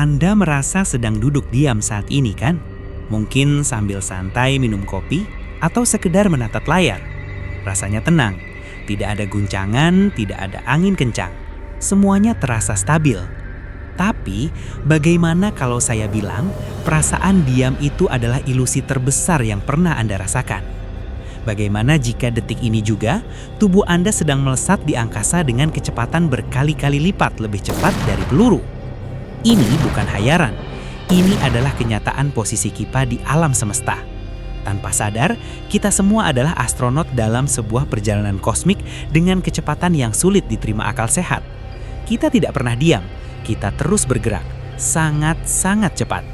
Anda merasa sedang duduk diam saat ini kan? Mungkin sambil santai minum kopi atau sekedar menatap layar. Rasanya tenang, tidak ada guncangan, tidak ada angin kencang. Semuanya terasa stabil. Tapi, bagaimana kalau saya bilang perasaan diam itu adalah ilusi terbesar yang pernah Anda rasakan? Bagaimana jika detik ini juga tubuh Anda sedang melesat di angkasa dengan kecepatan berkali-kali lipat lebih cepat dari peluru? Ini bukan hayaran. Ini adalah kenyataan posisi kita di alam semesta. Tanpa sadar, kita semua adalah astronot dalam sebuah perjalanan kosmik dengan kecepatan yang sulit diterima akal sehat. Kita tidak pernah diam, kita terus bergerak, sangat-sangat cepat.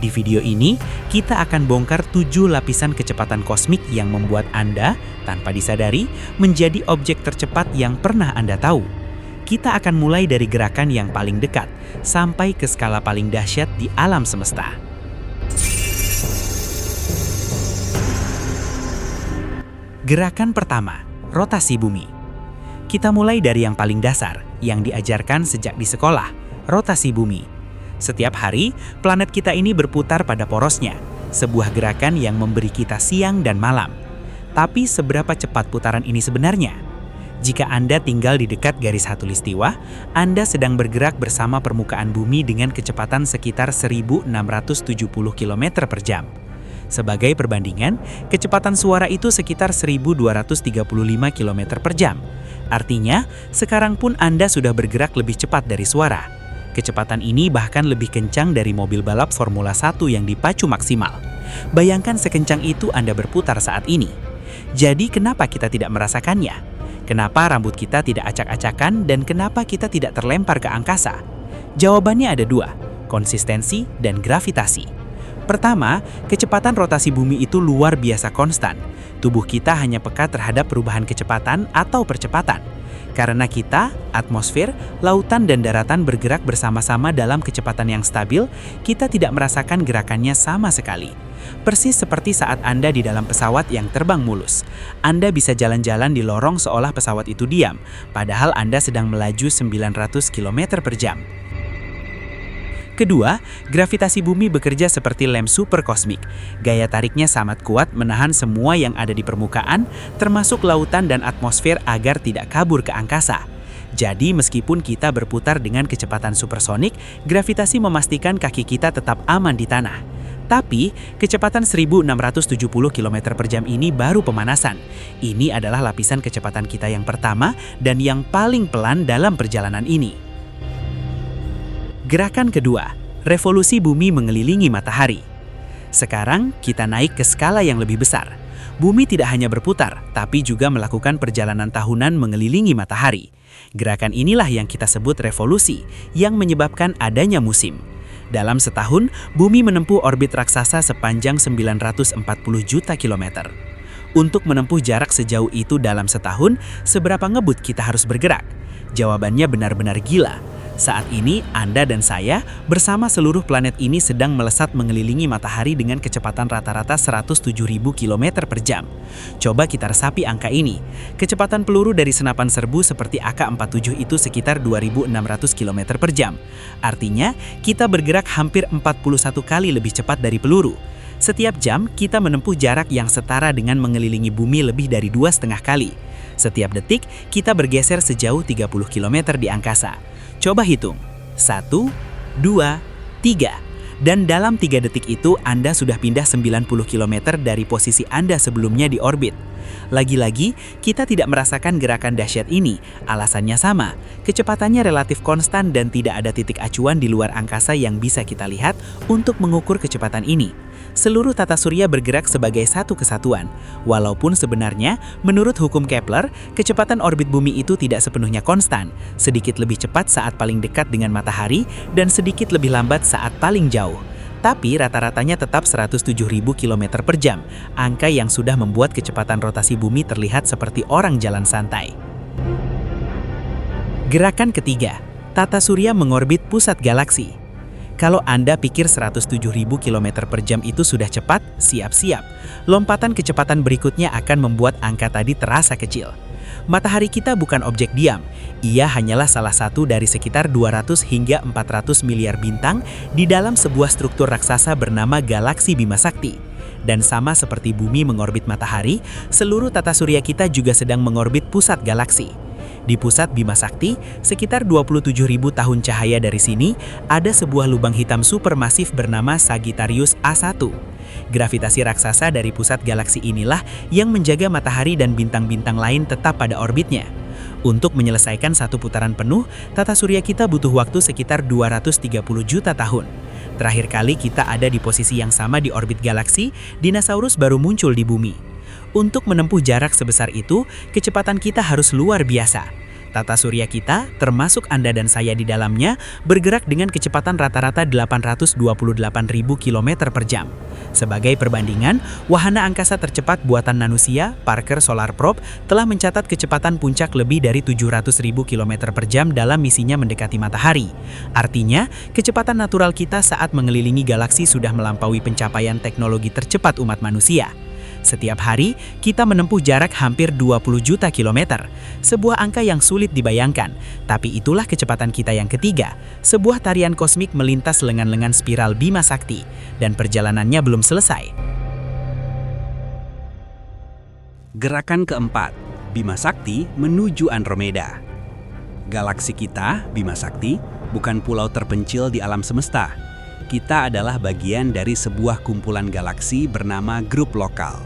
Di video ini, kita akan bongkar 7 lapisan kecepatan kosmik yang membuat Anda, tanpa disadari, menjadi objek tercepat yang pernah Anda tahu. Kita akan mulai dari gerakan yang paling dekat, sampai ke skala paling dahsyat di alam semesta. Gerakan pertama, rotasi bumi. Kita mulai dari yang paling dasar, yang diajarkan sejak di sekolah, rotasi bumi. Setiap hari, planet kita ini berputar pada porosnya, sebuah gerakan yang memberi kita siang dan malam. Tapi seberapa cepat putaran ini sebenarnya? Jika Anda tinggal di dekat garis khatulistiwa, Anda sedang bergerak bersama permukaan bumi dengan kecepatan sekitar 1670 km per jam. Sebagai perbandingan, kecepatan suara itu sekitar 1235 km per jam. Artinya, sekarang pun Anda sudah bergerak lebih cepat dari suara. Kecepatan ini bahkan lebih kencang dari mobil balap Formula 1 yang dipacu maksimal. Bayangkan sekencang itu Anda berputar saat ini. Jadi kenapa kita tidak merasakannya? Kenapa rambut kita tidak acak-acakan dan kenapa kita tidak terlempar ke angkasa? Jawabannya ada 2, konsistensi dan gravitasi. Pertama, kecepatan rotasi bumi itu luar biasa konstan. Tubuh kita hanya peka terhadap perubahan kecepatan atau percepatan. Karena kita, atmosfer, lautan dan daratan bergerak bersama-sama dalam kecepatan yang stabil, kita tidak merasakan gerakannya sama sekali. Persis seperti saat Anda di dalam pesawat yang terbang mulus. Anda bisa jalan-jalan di lorong seolah pesawat itu diam, padahal Anda sedang melaju 900 km per jam. Kedua, gravitasi bumi bekerja seperti lem super kosmik. Gaya tariknya sangat kuat menahan semua yang ada di permukaan, termasuk lautan dan atmosfer agar tidak kabur ke angkasa. Jadi meskipun kita berputar dengan kecepatan supersonik, gravitasi memastikan kaki kita tetap aman di tanah. Tapi, kecepatan 1670 km per jam ini baru pemanasan. Ini adalah lapisan kecepatan kita yang pertama dan yang paling pelan dalam perjalanan ini. Gerakan kedua, revolusi bumi mengelilingi matahari. Sekarang kita naik ke skala yang lebih besar. Bumi tidak hanya berputar, tapi juga melakukan perjalanan tahunan mengelilingi matahari. Gerakan inilah yang kita sebut revolusi, yang menyebabkan adanya musim. Dalam setahun, bumi menempuh orbit raksasa sepanjang 940 juta kilometer. Untuk menempuh jarak sejauh itu dalam setahun, seberapa ngebut kita harus bergerak? Jawabannya benar-benar gila. Saat ini, Anda dan saya bersama seluruh planet ini sedang melesat mengelilingi matahari dengan kecepatan rata-rata 107.000 km per jam. Coba kita resapi angka ini. Kecepatan peluru dari senapan serbu seperti AK-47 itu sekitar 2.600 km per jam. Artinya, kita bergerak hampir 41 kali lebih cepat dari peluru. Setiap jam, kita menempuh jarak yang setara dengan mengelilingi bumi lebih dari 2,5 kali. Setiap detik, kita bergeser sejauh 30 km di angkasa. Coba hitung, 1, 2, 3. Dan dalam 3 detik itu Anda sudah pindah 90 km dari posisi Anda sebelumnya di orbit. Lagi-lagi, kita tidak merasakan gerakan dahsyat ini. Alasannya sama, kecepatannya relatif konstan dan tidak ada titik acuan di luar angkasa yang bisa kita lihat untuk mengukur kecepatan ini. Seluruh tata surya bergerak sebagai satu kesatuan. Walaupun sebenarnya, menurut hukum Kepler, kecepatan orbit bumi itu tidak sepenuhnya konstan. Sedikit lebih cepat saat paling dekat dengan matahari dan sedikit lebih lambat saat paling jauh. Tapi rata-ratanya tetap 107.000 km per jam, angka yang sudah membuat kecepatan rotasi bumi terlihat seperti orang jalan santai. Gerakan ketiga, tata surya mengorbit pusat galaksi. Kalau Anda pikir 107.000 km per jam itu sudah cepat, siap-siap. Lompatan kecepatan berikutnya akan membuat angka tadi terasa kecil. Matahari kita bukan objek diam. Ia hanyalah salah satu dari sekitar 200 hingga 400 miliar bintang di dalam sebuah struktur raksasa bernama galaksi Bima Sakti. Dan sama seperti bumi mengorbit matahari, seluruh tata surya kita juga sedang mengorbit pusat galaksi. Di pusat Bima Sakti, sekitar 27.000 tahun cahaya dari sini, ada sebuah lubang hitam supermasif bernama Sagittarius A1. Gravitasi raksasa dari pusat galaksi inilah yang menjaga matahari dan bintang-bintang lain tetap pada orbitnya. Untuk menyelesaikan satu putaran penuh, tata surya kita butuh waktu sekitar 230 juta tahun. Terakhir kali kita ada di posisi yang sama di orbit galaksi, dinosaurus baru muncul di bumi. Untuk menempuh jarak sebesar itu, kecepatan kita harus luar biasa. Tata surya kita, termasuk Anda dan saya di dalamnya, bergerak dengan kecepatan rata-rata 828.000 km per jam. Sebagai perbandingan, wahana angkasa tercepat buatan manusia, Parker Solar Probe, telah mencatat kecepatan puncak lebih dari 700.000 km per jam dalam misinya mendekati matahari. Artinya, kecepatan natural kita saat mengelilingi galaksi sudah melampaui pencapaian teknologi tercepat umat manusia. Setiap hari, kita menempuh jarak hampir 20 juta kilometer. Sebuah angka yang sulit dibayangkan, tapi itulah kecepatan kita yang ketiga. Sebuah tarian kosmik melintas lengan-lengan spiral Bima Sakti, dan perjalanannya belum selesai. Gerakan keempat, Bima Sakti menuju Andromeda. Galaksi kita, Bima Sakti, bukan pulau terpencil di alam semesta. Kita adalah bagian dari sebuah kumpulan galaksi bernama grup lokal.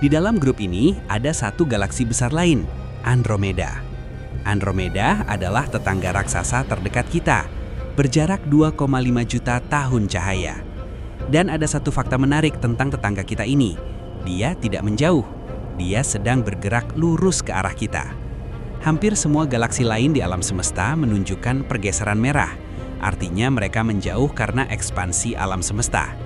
Di dalam grup ini ada satu galaksi besar lain, Andromeda. Andromeda adalah tetangga raksasa terdekat kita, berjarak 2,5 juta tahun cahaya. Dan ada satu fakta menarik tentang tetangga kita ini. Dia tidak menjauh, dia sedang bergerak lurus ke arah kita. Hampir semua galaksi lain di alam semesta menunjukkan pergeseran merah. Artinya mereka menjauh karena ekspansi alam semesta.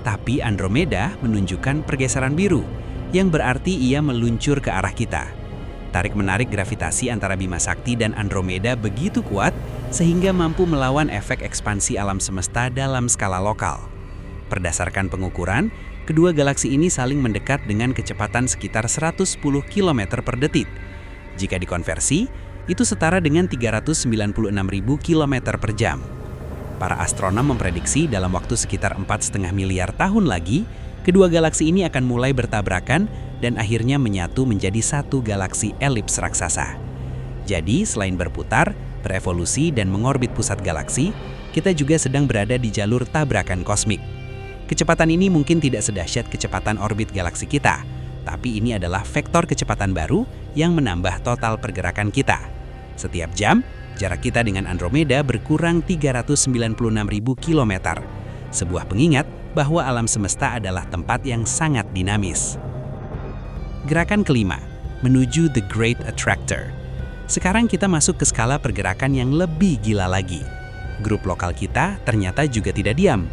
Tapi Andromeda menunjukkan pergeseran biru, yang berarti ia meluncur ke arah kita. Tarik-menarik gravitasi antara Bima Sakti dan Andromeda begitu kuat, sehingga mampu melawan efek ekspansi alam semesta dalam skala lokal. Berdasarkan pengukuran, kedua galaksi ini saling mendekat dengan kecepatan sekitar 110 km per detik. Jika dikonversi, itu setara dengan 396.000 km per jam. Para astronom memprediksi dalam waktu sekitar 4,5 miliar tahun lagi, kedua galaksi ini akan mulai bertabrakan dan akhirnya menyatu menjadi satu galaksi elips raksasa. Jadi, selain berputar, berevolusi, dan mengorbit pusat galaksi, kita juga sedang berada di jalur tabrakan kosmik. Kecepatan ini mungkin tidak sedahsyat kecepatan orbit galaksi kita, tapi ini adalah vektor kecepatan baru yang menambah total pergerakan kita. Setiap jam, jarak kita dengan Andromeda berkurang 396.000 km. Sebuah pengingat bahwa alam semesta adalah tempat yang sangat dinamis. Gerakan kelima, menuju The Great Attractor. Sekarang kita masuk ke skala pergerakan yang lebih gila lagi. Grup lokal kita ternyata juga tidak diam.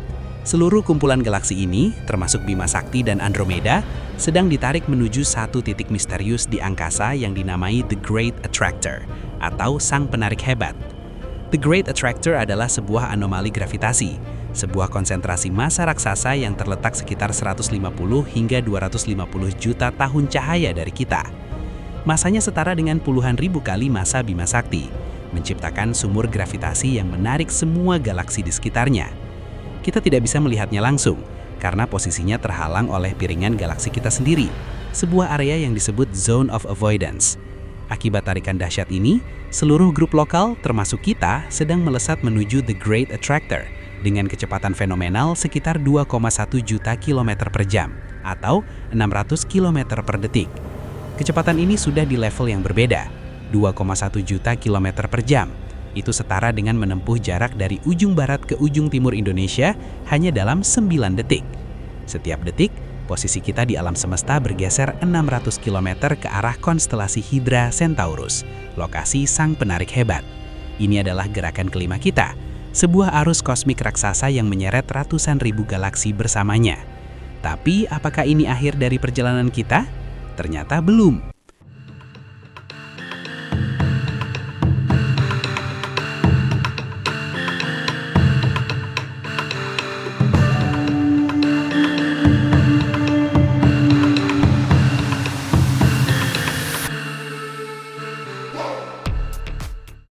Seluruh kumpulan galaksi ini, termasuk Bima Sakti dan Andromeda, sedang ditarik menuju satu titik misterius di angkasa yang dinamai The Great Attractor, atau Sang Penarik Hebat. The Great Attractor adalah sebuah anomali gravitasi, sebuah konsentrasi massa raksasa yang terletak sekitar 150 hingga 250 juta tahun cahaya dari kita. Masanya setara dengan puluhan ribu kali massa Bima Sakti, menciptakan sumur gravitasi yang menarik semua galaksi di sekitarnya. Kita tidak bisa melihatnya langsung, karena posisinya terhalang oleh piringan galaksi kita sendiri, sebuah area yang disebut Zone of Avoidance. Akibat tarikan dahsyat ini, seluruh grup lokal, termasuk kita, sedang melesat menuju The Great Attractor dengan kecepatan fenomenal sekitar 2,1 juta km per jam, atau 600 km per detik. Kecepatan ini sudah di level yang berbeda, 2,1 juta km per jam. Itu setara dengan menempuh jarak dari ujung barat ke ujung timur Indonesia hanya dalam 9 detik. Setiap detik, posisi kita di alam semesta bergeser 600 km ke arah konstelasi Hydra Centaurus, lokasi Sang Penarik Hebat. Ini adalah gerakan kelima kita, sebuah arus kosmik raksasa yang menyeret ratusan ribu galaksi bersamanya. Tapi apakah ini akhir dari perjalanan kita? Ternyata belum.